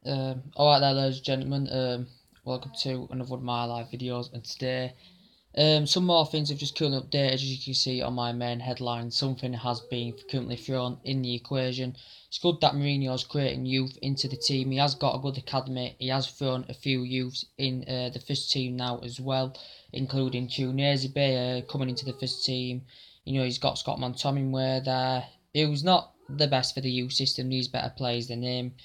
Alright there, ladies and gentlemen. Welcome to another one of my live videos. And today, some more things have just currently updated. As you can see on my main headline, something has been currently thrown in the equation. It's good that Mourinho's creating youth into the team. He has got a good academy. He has thrown a few youths in the first team now as well, including Gabreil coming into the first team. You know, he's got Scott McTominay there. It was not the best for the youth system. These better players than him.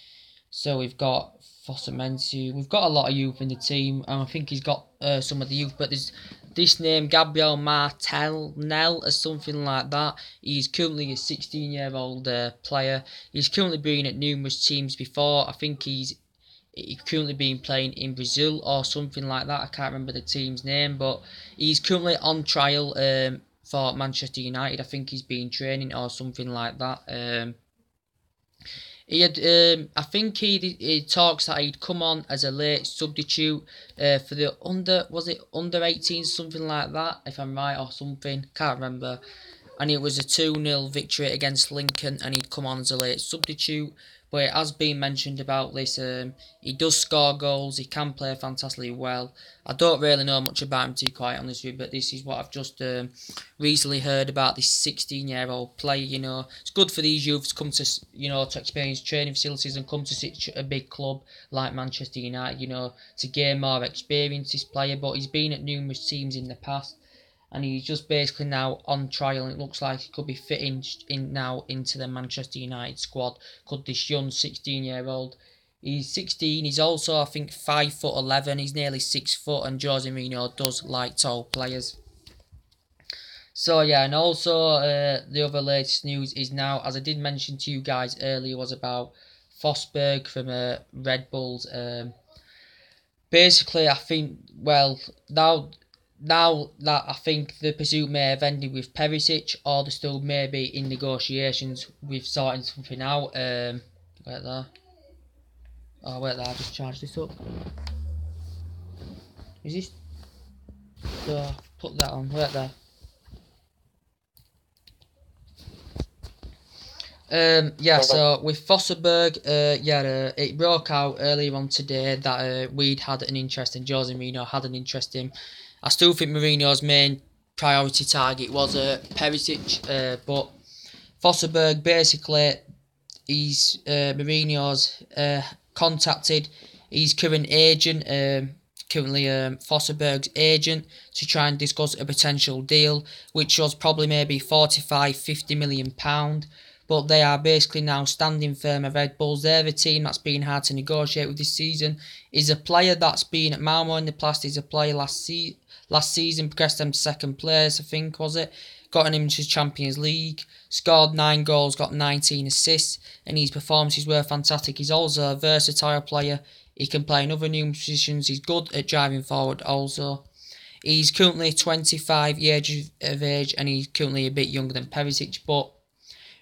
So we've got Fossamensi. We've got a lot of youth in the team, and I think he's got some of the youth. But there's this name, Gabriel Martnelli, or something like that. He's currently a 16-year-old player. He's currently been at numerous teams before. I think he's currently been playing in Brazil or something like that. I can't remember the team's name, but he's currently on trial for Manchester United. I think he's been training or something like that. He had, I think he talks that he'd come on as a late substitute for the under 18, something like that, if I'm right, or something, can't remember. And it was a 2-0 victory against Lincoln, and he'd come on as a late substitute. But it has been mentioned about this. He does score goals. He can play fantastically well. I don't really know much about him, to be quite honest with you, but this is what I've just recently heard about this 16-year-old player. You know, it's good for these youths to come to, you know, to experience training facilities and come to such a big club like Manchester United. You know, to gain more experience. This player, but he's been at numerous teams in the past. And he's just basically now on trial, and it looks like he could be fitting in now into the Manchester United squad. Could this young 16-year-old? He's 16. He's also, I think, 5'11". He's nearly 6 foot, and Jose Mourinho does like tall players. So yeah, and also the other latest news is now, as I did mention to you guys earlier, was about Fosberg from Red Bulls. Basically, I think, well, now that I think the pursuit may have ended with Perisic, or they're still maybe in negotiations with sorting something out. Wait there. Oh, wait there, I just charged this up. Is this? So, put that on, wait there. Yeah, so with Fosberg, it broke out earlier on today that we'd had an interest in Jose Mourinho, had an interest in. I still think Mourinho's main priority target was Perisic, but Fosberg basically, he's Mourinho's contacted his current agent, currently Fosberg's agent, to try and discuss a potential deal, which was probably maybe 45-50 million pound. But they are basically now standing firm at Red Bulls. They're a team that's been hard to negotiate with this season. Is a player that's been at Malmo in the past. Is a player last season progressed them to second place, I think, was it? Got him to Champions League. Scored 9 goals, got 19 assists, and his performances were fantastic. He's also a versatile player. He can play in other numerous positions. He's good at driving forward also. He's currently 25 years of age, and he's currently a bit younger than Perisic, but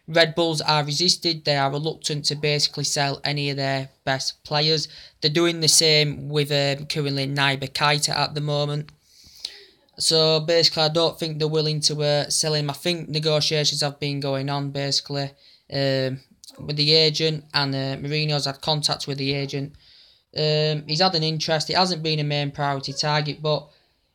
Red Bulls are resisted. They are reluctant to basically sell any of their best players. They're doing the same with currently Naby Keita at the moment. So basically, I don't think they're willing to sell him. I think negotiations have been going on basically with the agent, and Mourinho's had contact with the agent. He's had an interest. It hasn't been a main priority target, but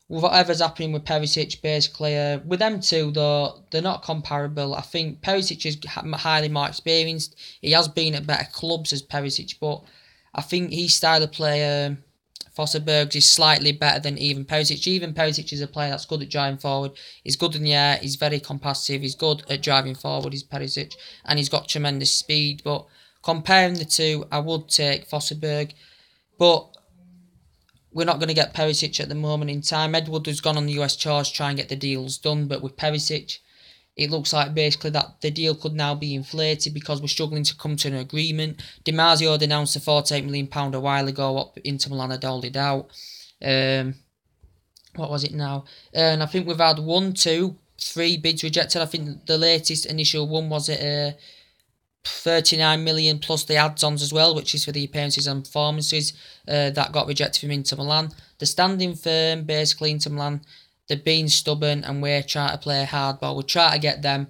whatever's happening with Perisic, basically, with them two, though, they're not comparable. I think Perisic is highly more experienced. He has been at better clubs as Perisic, but I think his style of play, Fosberg's, is slightly better than even Perisic. Even Perisic is a player that's good at driving forward. He's good in the air. He's very competitive. He's good at driving forward, he's Perisic, and he's got tremendous speed. But comparing the two, I would take Fosberg. But we're not going to get Perisic at the moment in time. Edward has gone on the US tours to try and get the deals done, but with Perisic, it looks like basically that the deal could now be inflated because we're struggling to come to an agreement. Di Marzio had announced a £48 million a while ago, what Inter Milan had doled it out. What was it now? And I think we've had 1, 2, 3 bids rejected. I think the latest initial one was at 39 million plus the add-ons as well, which is for the appearances and performances that got rejected from Inter Milan. The standing firm, basically Inter Milan, they're being stubborn, and we're trying to play hardball. We're trying to get them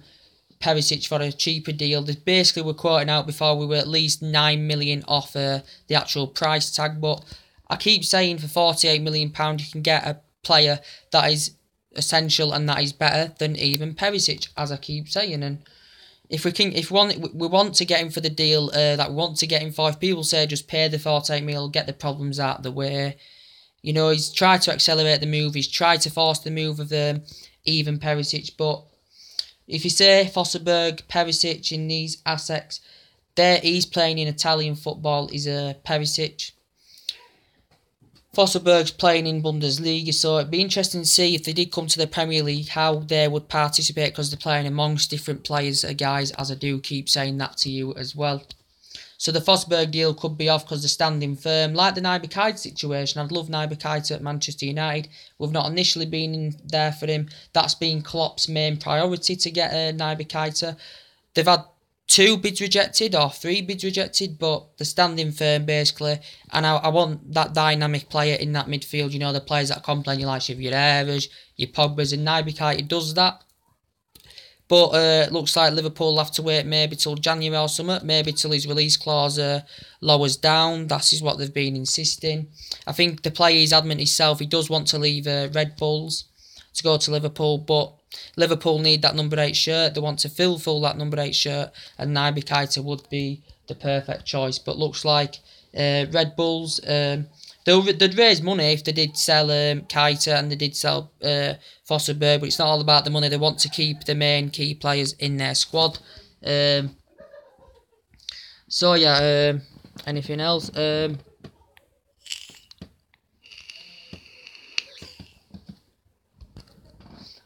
Perisic for a cheaper deal. They basically were quoting out before we were at least 9 million off the actual price tag. But I keep saying for 48 million pound you can get a player that is essential and that is better than even Perisic, as I keep saying. And if we want to get him for the deal that we want to get him for, if people say just pay the 48 mil, get the problems out of the way. You know, he's tried to accelerate the move. He's tried to force the move of even Perisic. But if you say Forsberg, Perisic in these assets, he's playing in Italian football. He's a Perisic. Forsberg's playing in Bundesliga, so it'd be interesting to see if they did come to the Premier League, how they would participate, because they're playing amongst different players, guys, as I do keep saying that to you as well. So the Forsberg deal could be off because they're standing firm. Like the Naby Keita situation, I'd love Naby Keita at Manchester United. We've not initially been in there for him. That's been Klopp's main priority to get Naby Keita. They've had 2 bids rejected or 3 bids rejected, but they're standing firm basically. And I want that dynamic player in that midfield. You know, the players that complain, you like your Eras, your Pogbas, and Naby Keita does that. But looks like Liverpool will have to wait maybe till January or something, maybe till his release clause lowers down. That is what they've been insisting. I think the player is adamant himself. He does want to leave Red Bulls to go to Liverpool, but Liverpool need that number 8 shirt. They want to fulfill that number 8 shirt, and Naby Keita would be the perfect choice. But looks like Red Bulls, they'd raise money if they did sell Keita and they did sell Forsberg, but it's not all about the money. They want to keep the main key players in their squad. So yeah, anything else?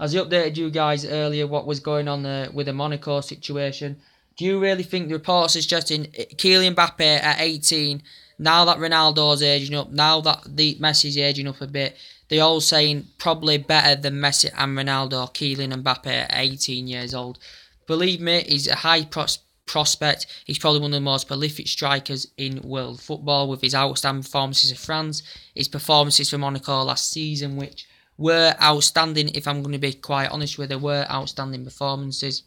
As I updated you guys earlier what was going on with the Monaco situation, do you really think the reports are suggesting Kylian Mbappe at 18, now that Ronaldo's aging up, now that Messi's aging up a bit, they're all saying probably better than Messi and Ronaldo, Kylian Mbappe at 18 years old? Believe me, he's a high prospect. He's probably one of the most prolific strikers in world football with his outstanding performances for France, his performances for Monaco last season, which were outstanding. If I'm going to be quite honest with you, they were outstanding performances.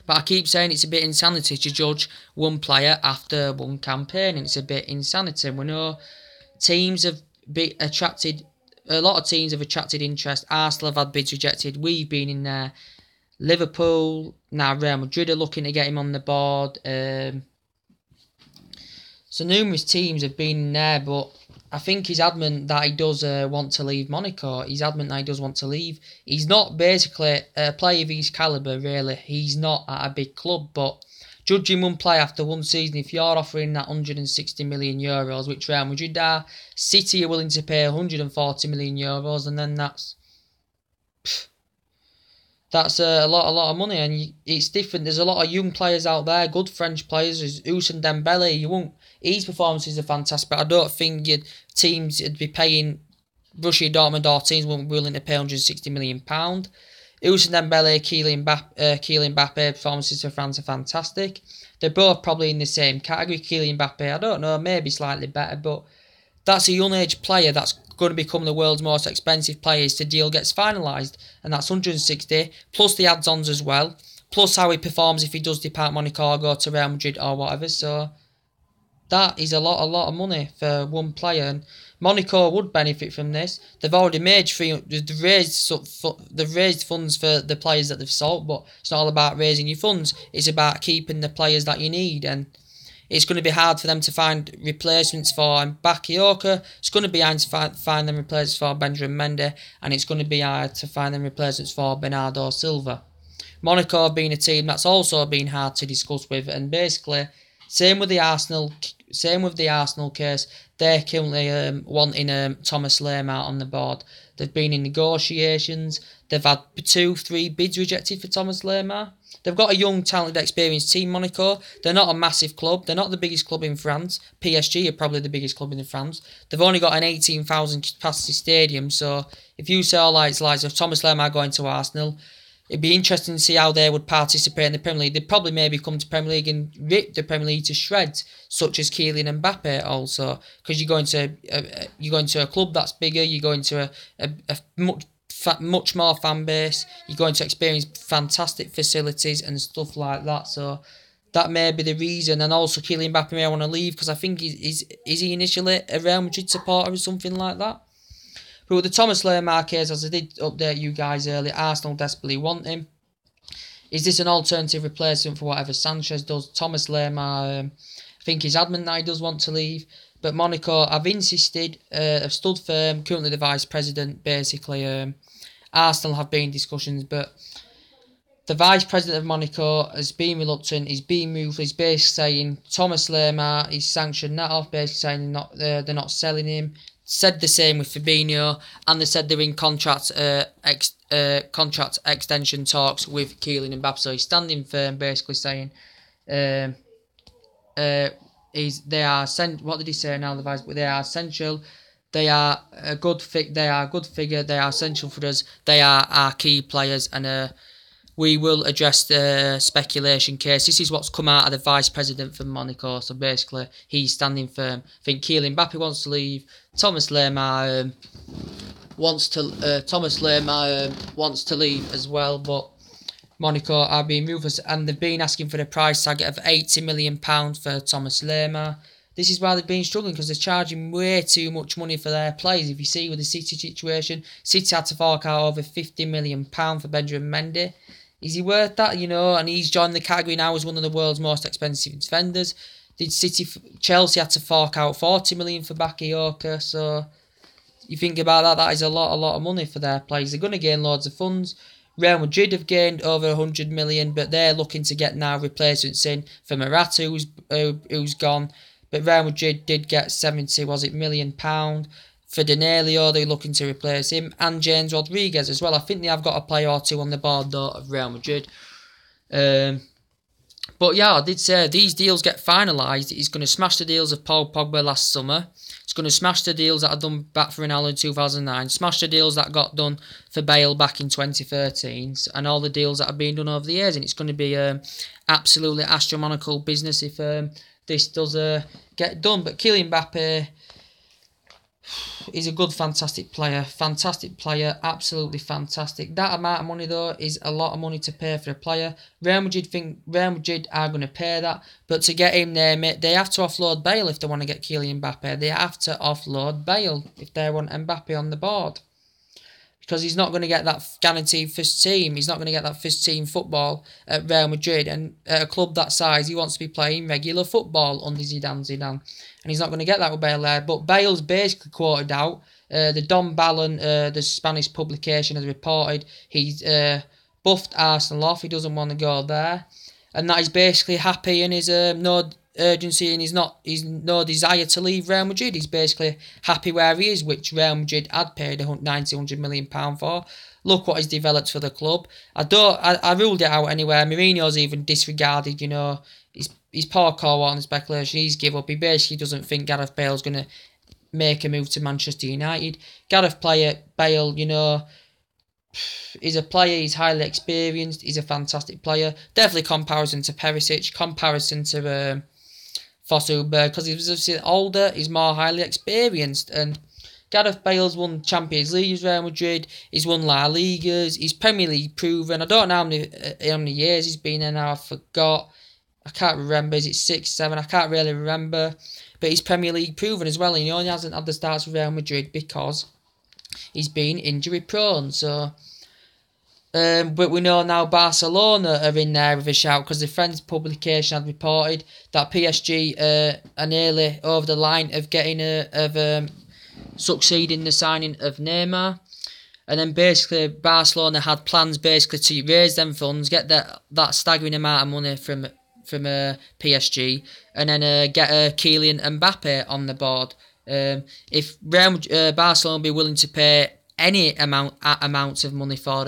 But I keep saying it's a bit insanity to judge one player after one campaign, and it's a bit insanity. We know teams have attracted, a lot of teams have attracted interest. Arsenal have had bids rejected. We've been in there. Liverpool, now Real Madrid are looking to get him on the board. So numerous teams have been in there, but I think he's adamant that he does want to leave Monaco. He's adamant that he does want to leave. He's not basically a player of his calibre, really. He's not at a big club, but judging one player after one season, if you're offering that 160 million euros, which Real Madrid are, City are willing to pay 140 million euros, and then that's a lot of money, and it's different. There's a lot of young players out there, good French players. There's Ousmane Dembele. His performances are fantastic, but I don't think teams would be paying, Borussia Dortmund or teams wouldn't be willing to pay £160 million. Ousmane Dembele, Kylian Mbappe performances for France are fantastic. They're both probably in the same category. Kylian Mbappe, I don't know, maybe slightly better, but that's a young age player that's going to become the world's most expensive player if the deal gets finalised, and that's 160 plus the adds-ons as well, plus how he performs if he does depart Monaco or go to Real Madrid or whatever. So that is a lot of money for one player, and Monaco would benefit from this. They've already they've raised funds for the players that they've sold, but it's not all about raising your funds. It's about keeping the players that you need, and it's going to be hard for them to find replacements for Bakayoko. It's going to be hard to find them replacements for Benjamin Mendy, and it's going to be hard to find them replacements for Bernardo Silva. Monaco have been a team that's also been hard to discuss with, and basically same with the Arsenal case. They're currently wanting Thomas Lemar on the board. They've been in negotiations. They've had 2-3 bids rejected for Thomas Lemar. They've got a young, talented, experienced team, Monaco. They're not a massive club. They're not the biggest club in France. PSG are probably the biggest club in France. They've only got an 18,000 capacity stadium. So if you say all of Thomas Lemar going to Arsenal, it'd be interesting to see how they would participate in the Premier League. They'd probably maybe come to Premier League and rip the Premier League to shreds, such as Kylian Mbappe also, because you're going to a club that's bigger. You're going to a much much more fan base. You're going to experience fantastic facilities and stuff like that. So that may be the reason. And also Kylian Mbappe may want to leave because I think is he initially a Real Madrid supporter or something like that. But with the Thomas Lemar case, as I did update you guys earlier, Arsenal desperately want him. Is this an alternative replacement for whatever Sanchez does? Thomas Lemar, I think he's adamant that he does want to leave. But Monaco have insisted, have stood firm. Currently the vice president, basically. Arsenal have been in discussions, but the vice president of Monaco has been reluctant. He's been moved. He's basically saying Thomas Lemar is sanctioned that off, basically saying they're not selling him. Said the same with Fabinho, and they said they're in contract extension talks with Kylian Mbappe. So he's standing firm, basically saying, what did he say now? They are essential. They are a good They are a good figure. They are essential for us. They are our key players, and we will address the speculation case. This is what's come out of the vice president for Monaco. So basically, he's standing firm. I think Kylian Mbappe wants to leave. Thomas Lemar wants to leave as well. But Monaco are being ruthless, and they've been asking for the price tag of £80 million for Thomas Lemar. This is why they've been struggling, because they're charging way too much money for their players. If you see with the City situation, City had to fork out over £50 million for Benjamin Mendy. Is he worth that, And he's joined the category now as one of the world's most expensive defenders. Chelsea had to fork out £40 million for Bakayoko. So you think about that is a lot of money for their players. They're going to gain loads of funds. Real Madrid have gained over 100 million, but they're looking to get now replacements in for Morata, who's gone. But Real Madrid did get £70 million. For Danelio, they're looking to replace him, and James Rodriguez as well. I think they have got a player or two on the board though of Real Madrid. But yeah, I did say these deals get finalised. He's going to smash the deals of Paul Pogba last summer. He's going to smash the deals that are done back for Ronaldo in 2009. Smash the deals that got done for Bale back in 2013, and all the deals that have been done over the years. And it's going to be absolutely astronomical business if this does get done. But Kylian Mbappe, he's a good, fantastic player, absolutely fantastic. That amount of money though is a lot of money to pay for a player. Real Madrid are going to pay that, but to get him there, mate, they have to offload Bale if they want to get Kylian Mbappe. They have to offload Bale if they want Mbappe on the board, because he's not going to get that guaranteed first team. He's not going to get that first team football at Real Madrid, and at a club that size, he wants to be playing regular football under Zidane. And he's not going to get that with Bale there. But Bale's basically quoted out. The Don Ballon, the Spanish publication, has reported he's buffed Arsenal off. He doesn't want to go there. And that he's basically happy and his no urgency and he's no desire to leave Real Madrid. He's basically happy where he is, which Real Madrid had paid £100 million for. Look what he's developed for the club. I ruled it out anywhere. Mourinho's even disregarded, his poor call on the speculation. He's give up. He basically doesn't think Gareth Bale's going to make a move to Manchester United. Bale, he's a player. He's highly experienced. He's a fantastic player. Definitely comparison to Perisic. Comparison to Fossilberg, because he's obviously older. He's more highly experienced. And Gareth Bale's won Champions League with Real Madrid. He's won La Ligas. He's Premier League proven. I don't know how many years he's been in now. I forgot. I can't remember. Is it 6, 7? I can't really remember. But he's Premier League proven as well. And he only hasn't had the starts with Real Madrid because he's been injury prone. So, but we know now Barcelona are in there with a shout, because the French publication had reported that PSG are nearly over the line of getting succeeding the signing of Neymar. And then basically Barcelona had plans basically to raise them funds, get that staggering amount of money from PSG, and then get Kylian Mbappe on the board. If Barcelona be willing to pay any amounts of money for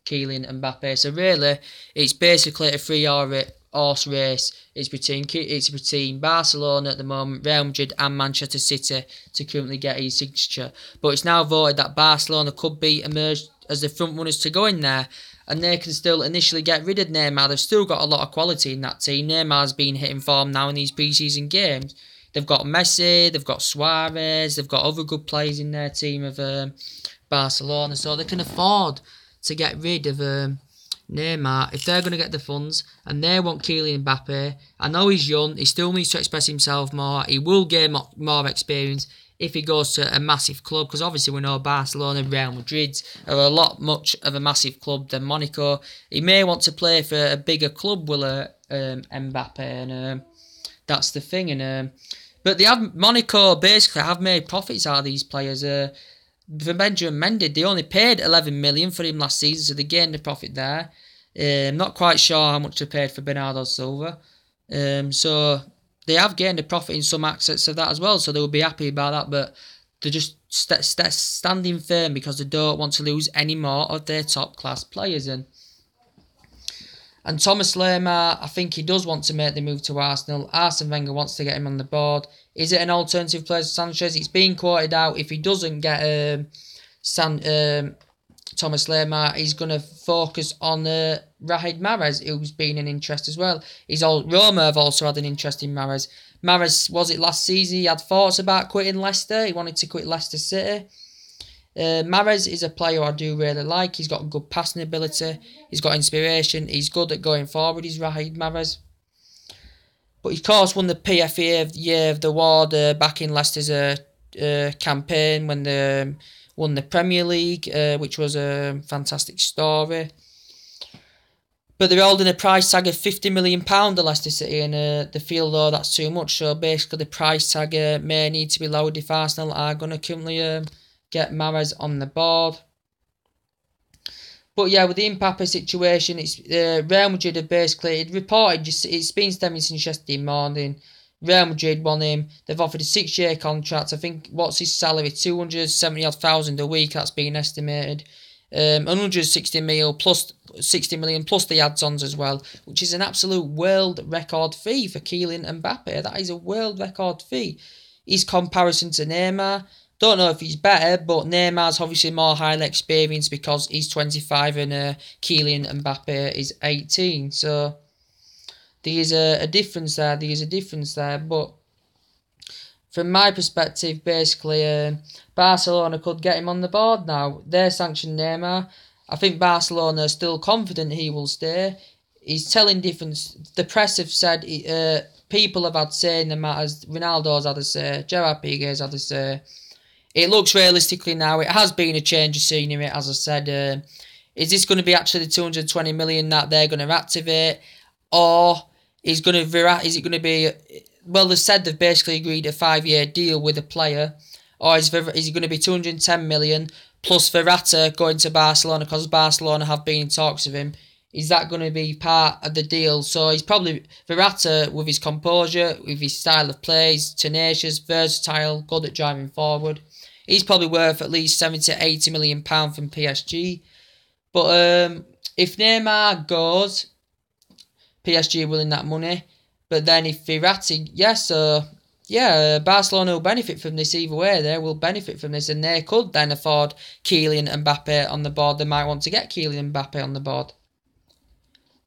Kylian Mbappe, so really it's basically a 3-horse race. It's between Barcelona at the moment, Real Madrid and Manchester City to currently get his signature. But it's now voted that Barcelona could be emerged as the front runners to go in there, and they can still initially get rid of Neymar. They've still got a lot of quality in that team. Neymar's been hitting form now in these pre-season games. They've got Messi, they've got Suarez, they've got other good players in their team of Barcelona, so they can afford to get rid of Neymar if they're going to get the funds, and they want Kylian Mbappe. I know he's young, he still needs to express himself more, he will gain more experience if he goes to a massive club, because obviously we know Barcelona and Real Madrid are a lot much of a massive club than Monaco. He may want to play for a bigger club, will Mbappe, and that's the thing. And but they have, Monaco basically have made profits out of these players. For Benjamin Mendy, they only paid 11 million for him last season, so they gained the profit there. Not quite sure how much they paid for Bernardo Silva. So they have gained a profit in some assets of that as well, so they will be happy about that, but they're just standing firm because they don't want to lose any more of their top class players. And Thomas Lemar, I think he does want to make the move to Arsenal. Arsene Wenger wants to get him on the board. Is it an alternative player to Sanchez? It's being quoted out if he doesn't get Thomas Lemar, he's going to focus on Riyad Mahrez, who's been an interest as well. Roma have also had an interest in Mahrez. Mahrez, was it last season, he had thoughts about quitting Leicester. He wanted to quit Leicester City. Mahrez is a player I do really like. He's got good passing ability. He's got inspiration. He's good at going forward. He's Riyad Mahrez. But he, of course, won the PFA of the Year of the Award back in Leicester's campaign when they won the Premier League, which was a fantastic story. But they're holding a price tag of £50 million to Leicester City, and they feel though that's too much. So basically, the price tag may need to be lowered if Arsenal are going to currently get Mahrez on the board. But yeah, with the Mbappe situation, it's Real Madrid have basically reported. It's been stemming since yesterday morning. Real Madrid want him. They've offered a 6-year contract. I think what's his salary? 270,000 a week. That's been estimated. 160 million plus 60 million plus the add-ons as well, which is an absolute world record fee for Kylian Mbappe. That is a world record fee. His comparison to Neymar, don't know if he's better, but Neymar's obviously more highly experienced because he's 25 and Kylian Mbappe is 18. So there is a difference there. But from my perspective, basically, Barcelona could get him on the board now. They're sanctioned Neymar. I think Barcelona are still confident he will stay. He's telling difference. The press have said, people have had say in the matters. Ronaldo's had a say. Gerard Piqué's had a say. It looks realistically now, it has been a change of scenery, as I said. Is this going to be actually the 220 million that they're going to activate? Or is it going to be... Well, they said they've basically agreed a 5-year deal with a player. Or is it going to be 210 million plus Verratti going to Barcelona because Barcelona have been in talks with him? Is that going to be part of the deal? So he's probably... Verratti, with his composure, with his style of play, he's tenacious, versatile, good at driving forward. He's probably worth at least 70 to 80 million pounds from PSG. But if Neymar goes, PSG are willing that money. But then if Verratti, Barcelona will benefit from this either way. They will benefit from this, and they could then afford Kylian Mbappe on the board. They might want to get Kylian Mbappe on the board.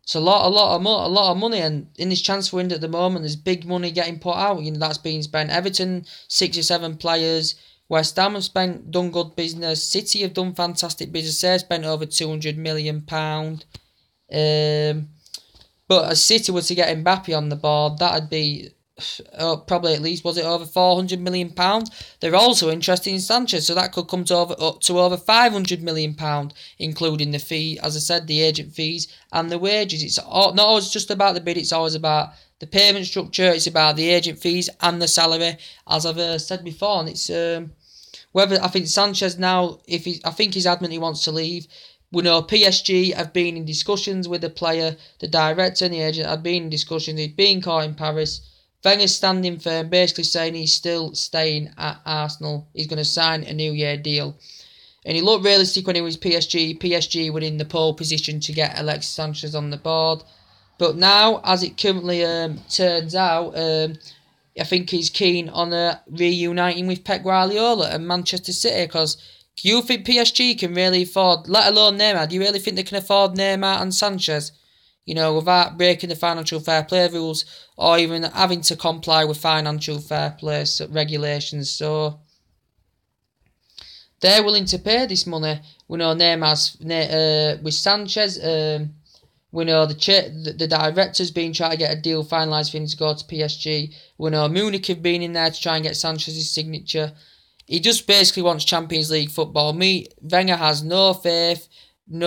So a lot of money, and in this transfer window at the moment, there's big money getting put out. You know, that's being spent. Everton, 6 or 7 players. West Ham have done good business. City have done fantastic business. They've spent over £200 million. But as City were to get Mbappe on the board, that'd be probably at least, was it over £400 million? They're also interested in Sanchez, so that could come to up to over £500 million, including the fee, as I said, the agent fees and the wages. It's not always just about the bid, it's always about the payment structure, it's about the agent fees and the salary, as I've said before. And it's whether, I think Sanchez now, I think he's adamant he wants to leave. We know PSG have been in discussions with the player, the director and the agent have been in discussions. He's been caught in Paris. Wenger's standing firm, basically saying he's still staying at Arsenal. He's going to sign a New Year deal. And he looked realistic when he was PSG. PSG were in the pole position to get Alexis Sanchez on the board. But now, as it currently turns out, I think he's keen on reuniting with Pep Guardiola and Manchester City, because do you think PSG can really afford, let alone Neymar, do you really think they can afford Neymar and Sanchez? You know, without breaking the financial fair play rules or even having to comply with financial fair play regulations. So they're willing to pay this money. We know Neymar's with Sanchez. We know the director's been trying to get a deal finalised for him to go to PSG. We know Munich have been in there to try and get Sanchez's signature. He just basically wants Champions League football. Wenger has no faith in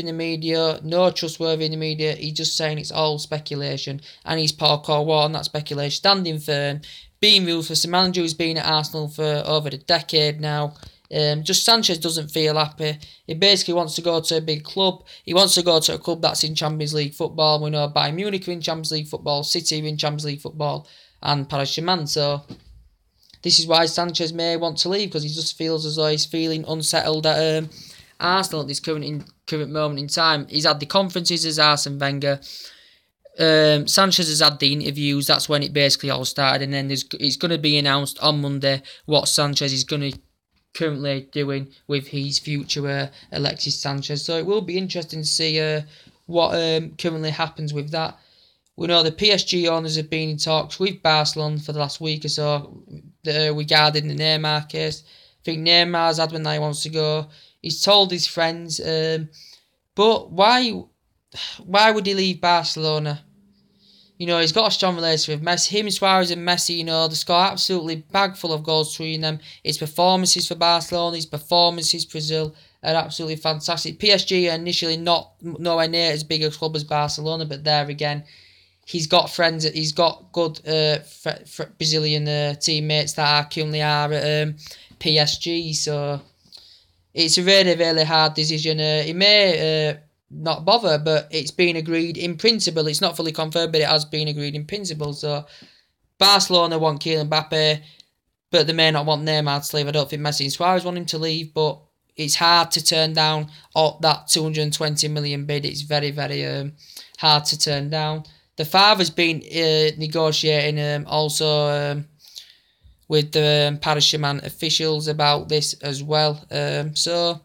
the media, no trustworthy in the media. He's just saying it's all speculation, and he's parkour war on that speculation, standing firm, being ruthless. The manager who's been at Arsenal for over a decade now. Just Sanchez doesn't feel happy. He basically wants to go to a big club. He wants to go to a club that's in Champions League football. We know Bayern Munich are in Champions League football, City are in Champions League football, and Paris Saint-Germain. So this is why Sanchez may want to leave, because he just feels as though he's feeling unsettled at Arsenal at this current moment in time. He's had the conferences as Arsene Wenger. Sanchez has had the interviews. That's when it basically all started, and then it's going to be announced on Monday what Sanchez is going to currently doing with his future Alexis Sanchez. So it will be interesting to see what currently happens with that. We know the PSG owners have been in talks with Barcelona for the last week or so regarding the Neymar case. I think Neymar's had when he wants to go. He's told his friends, but why would he leave Barcelona? You know, he's got a strong relationship with Messi. Him, Suarez and Messi, you know, they score absolutely bag full of goals between them. His performances for Barcelona, his performances for Brazil are absolutely fantastic. PSG are initially nowhere near as big a club as Barcelona, but there again, he's got friends, he's got good Brazilian teammates that currently are at PSG, so it's a really, really hard decision. He may not bother, but it's been agreed in principle. It's not fully confirmed, but it has been agreed in principle. So Barcelona want Kylian Mbappe, but they may not want Neymar to leave. I don't think Messi and Suarez want him to leave, but it's hard to turn down that 220 million bid. It's very, very hard to turn down. The father's been negotiating also with the Paris Saint-Germain officials about this as well. So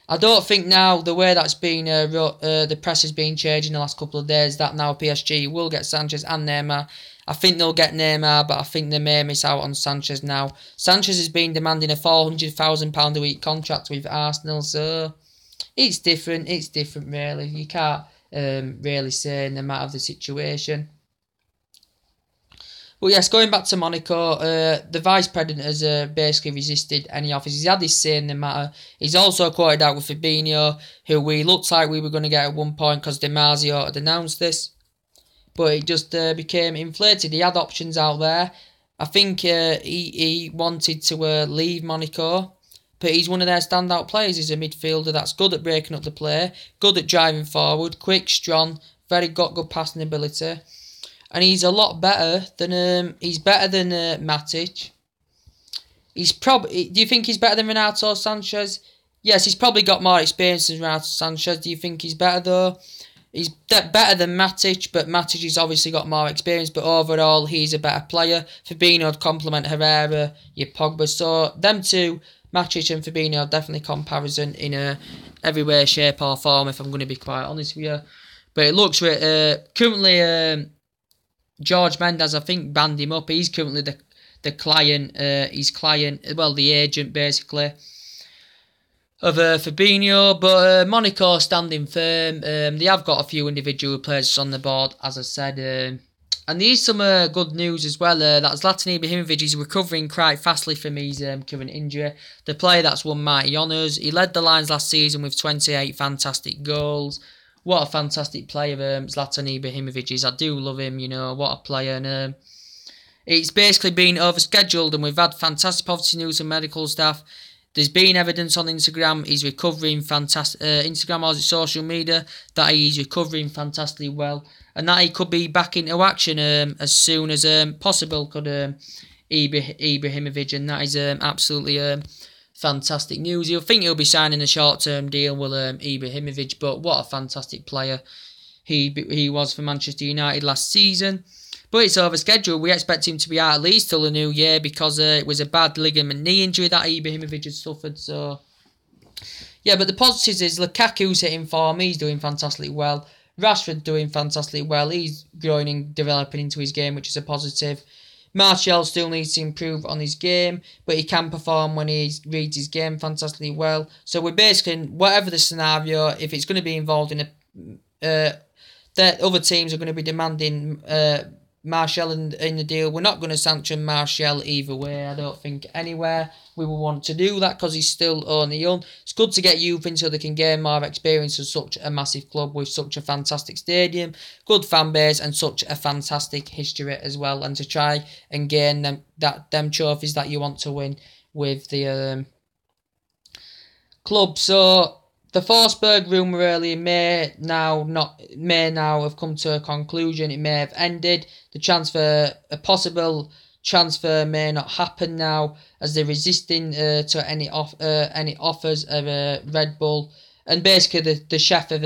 I don't think now, the way that's been, the press has been changed in the last couple of days, that now PSG will get Sanchez and Neymar. I think they'll get Neymar, but I think they may miss out on Sanchez now. Sanchez has been demanding a £400,000 a week contract with Arsenal, so it's different really. You can't really say no matter the situation. But yes, going back to Monaco, the vice president has basically resisted any offers. He's had his say in the matter. He's also quoted out with Fabinho, who we looked like we were going to get at one point because Di Marzio had announced this. But it just became inflated. He had options out there. I think he wanted to leave Monaco, but he's one of their standout players. He's a midfielder that's good at breaking up the play, good at driving forward, quick, strong, got good passing ability. And he's a lot better than Matic. Do you think he's better than Renato Sanchez? Yes, he's probably got more experience than Renato Sanchez. Do you think he's better though? He's better than Matic, but Matic has obviously got more experience. But overall, he's a better player. Fabinho would complement Herrera, your Pogba. So them two, Matic and Fabinho, definitely comparison in every way, shape or form, if I'm going to be quite honest with you. But it looks currently George Mendes, I think, banned him up. He's currently the client, the agent basically of Fabinho. But Monaco standing firm. They have got a few individual players on the board, as I said. And there is some good news as well. That Zlatan Ibrahimovic is recovering quite fastly from his current injury. The player that's won mighty honours. He led the Lions last season with 28 fantastic goals. What a fantastic player Zlatan Ibrahimovic is. I do love him, you know, what a player. And it's basically been overscheduled, and we've had fantastic positive news from medical staff. There's been evidence on Instagram he's recovering fantastic. Instagram or social media that he's recovering fantastically well, and that he could be back into action as soon as possible. Could Ibrahimovic, and that is absolutely fantastic news. You'll think he'll be signing a short-term deal with Ibrahimovic, but what a fantastic player he was for Manchester United last season. But it's overscheduled. We expect him to be out at least till the new year because it was a bad ligament knee injury that Ibrahimovic had suffered. So, yeah, but the positives is Lukaku's hitting form. He's doing fantastically well. Rashford doing fantastically well. He's growing and developing into his game, which is a positive. Martial still needs to improve on his game, but he can perform when he reads his game fantastically well. So we're basically, whatever the scenario, if it's going to be involved in that other teams are going to be demanding Martial in the deal. We're not going to sanction Martial either way. I don't think anywhere we will want to do that because he's still only young. It's good to get youth in so they can gain more experience of such a massive club with such a fantastic stadium, good fan base, and such a fantastic history as well. And to try and gain them trophies that you want to win with the club. So the Forsberg rumour earlier may now have come to a conclusion. It may have ended. A possible transfer may not happen now as they're resisting to any offers of Red Bull. And basically the chef of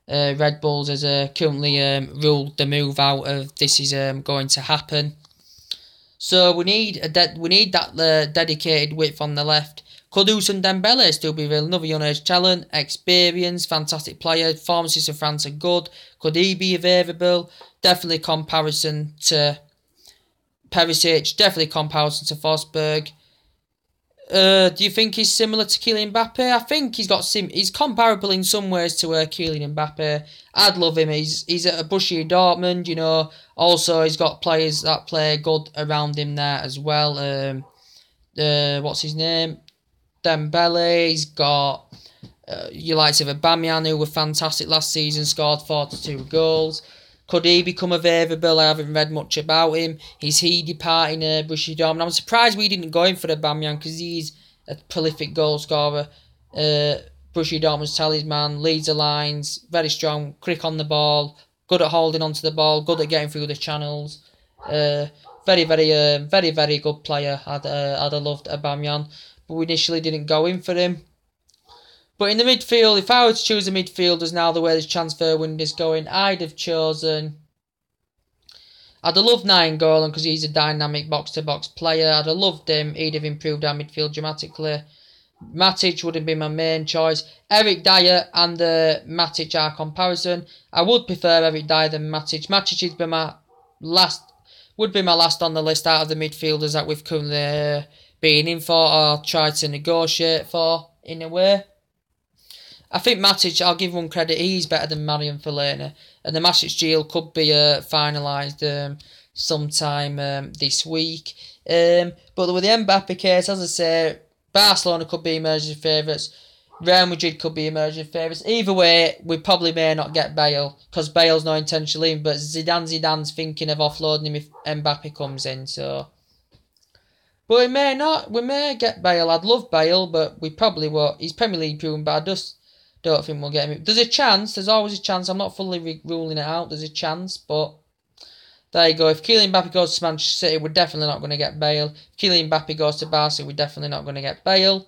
Red Bulls has currently ruled the move out of this is going to happen. So we need that dedicated width on the left. Could Ousmane Dembele still be real? Another young age talent, experience, fantastic player. Performances for France are good. Could he be available? Definitely comparison to Perisic. Definitely comparison to Forsberg. Do you think he's similar to Kylian Mbappe? I think he's comparable in some ways to Kylian Mbappe. I'd love him. He's at a Borussia Dortmund, you know. Also, he's got players that play good around him there as well. What's his name? Dembele. He's got your likes of Aubameyang, who were fantastic last season, scored 42 goals. Could he become available? I haven't read much about him. Is he departing Borussia Dortmund? I'm surprised we didn't go in for Aubameyang because he's a prolific goal scorer. Borussia Dortmund's talisman, leads the lines, very strong, quick on the ball, good at holding onto the ball, good at getting through the channels. Very good player. I'd have loved Aubameyang, but we initially didn't go in for him. But in the midfield, if I were to choose the midfielders now, the way this transfer window's going, I'd have loved Nainggolan because he's a dynamic box-to-box player. I'd have loved him. He'd have improved our midfield dramatically. Matic would have been my main choice. Eric Dyer and Matic are comparison. I would prefer Eric Dyer than Matic. Matic would be my last on the list out of the midfielders that we've currently been in for or tried to negotiate for in a way. I think Matic, I'll give one credit, he's better than Marian Fellaini. And the Matic deal could be finalised sometime this week. But with the Mbappe case, as I say, Barcelona could be emerging favourites. Real Madrid could be emerging favourites. Either way, we probably may not get Bale, because Bale's not intentionally in, but Zidane's thinking of offloading him if Mbappe comes in, so... But we may not. We may get Bale. I'd love Bale, but we probably won't. He's Premier League proven, but I just don't think we'll get him. There's a chance. There's always a chance. I'm not fully ruling it out. There's a chance, but there you go. If Kylian Mbappe goes to Manchester City, we're definitely not going to get Bale. If Kylian Mbappe goes to Barca, we're definitely not going to get Bale.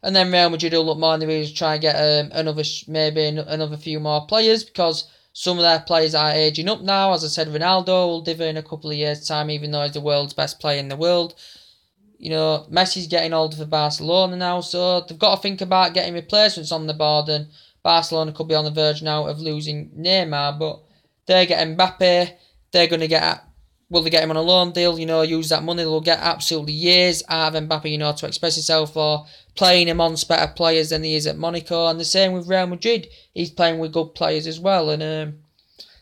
And then Real Madrid will look more in the way to try and get another few more players, because some of their players are aging up now. As I said, Ronaldo will differ in a couple of years' time, even though he's the world's best player in the world. You know, Messi's getting older for Barcelona now, so they've got to think about getting replacements on the board, and Barcelona could be on the verge now of losing Neymar, but they get Mbappe, they're going to get, will they get him on a loan deal, you know, use that money, they'll get absolutely years out of Mbappe, you know, to express himself for playing amongst better players than he is at Monaco, and the same with Real Madrid, he's playing with good players as well, and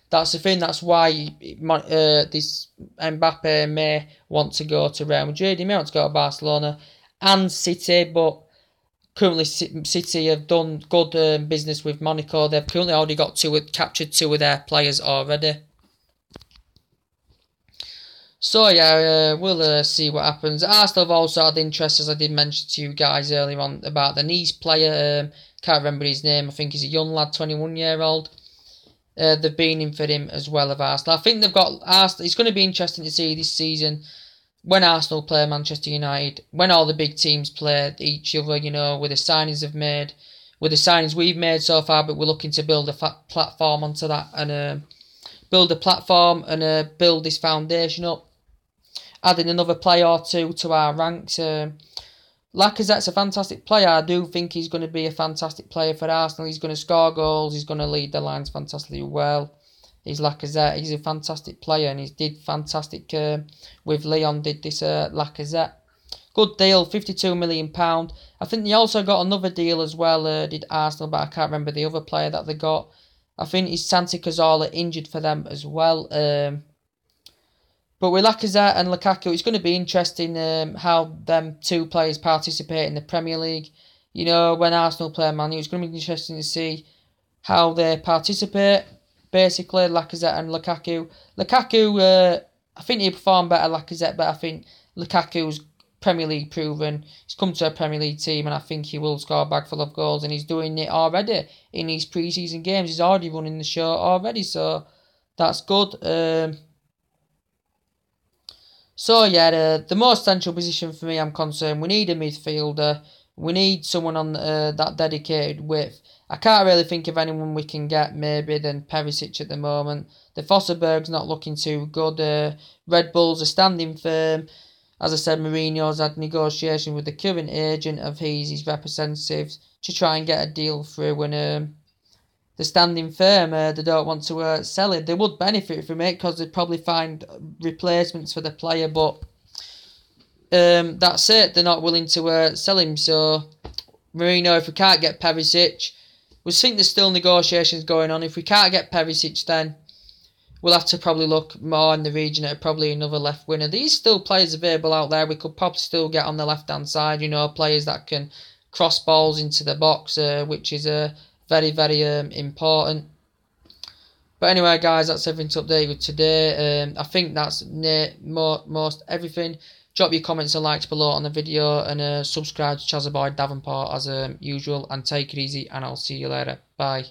that's the thing. That's why this Mbappe may want to go to Real Madrid. He may want to go to Barcelona and City, but currently City have done good business with Monaco. They've currently already captured two of their players already. So yeah, we'll see what happens. Arsenal have also had interest, as I did mention to you guys earlier on, about the Nice player. Can't remember his name. I think he's a young lad, 21-year-old. They've been in for him as well of Arsenal. I think they've got Arsenal. It's going to be interesting to see this season when Arsenal play Manchester United, when all the big teams play each other, you know, with the signings we've made so far, but we're looking to build a platform onto that and build this foundation up. Adding another player or two to our ranks. Lacazette's a fantastic player. I do think he's going to be a fantastic player for Arsenal. He's going to score goals. He's going to lead the lines fantastically well. is Lacazette. He's a fantastic player, and he did fantastic with Leon, did this Lacazette. Good deal, £52 million. I think they also got another deal as well, did Arsenal, but I can't remember the other player that they got. I think it's Santi Cazorla injured for them as well. But with Lacazette and Lukaku, it's going to be interesting how them two players participate in the Premier League. You know, when Arsenal play Man U, it's going to be interesting to see how they participate. Basically, Lacazette and Lukaku. Lukaku, I think he performed better, Lacazette, but I think Lukaku's Premier League proven. He's come to a Premier League team, and I think he will score a bag full of goals, and he's doing it already in these pre-season games. He's already running the show already, so that's good. So yeah, the most central position for me, I'm concerned, we need a midfielder. We need someone on that dedicated width. I can't really think of anyone we can get maybe than Perisic at the moment. The Fosserberg's not looking too good. Red Bulls are standing firm. As I said, Mourinho's had negotiation with the current agent of his representatives to try and get a deal through, and they're standing firm. They don't want to sell it. They would benefit from it because they'd probably find replacements for the player, but that's it. They're not willing to sell him. So, Mourinho, if we can't get Perisic, we think there's still negotiations going on. If we can't get Perisic, then we'll have to probably look more in the region at probably another left winger. There's still players available out there. We could probably still get on the left-hand side, you know, players that can cross balls into the box, which is very, very important. But anyway, guys, that's everything to update with today. I think that's most everything. Drop your comments and likes below on the video, and subscribe to Chazzaboy Davenport as usual. And take it easy, and I'll see you later. Bye.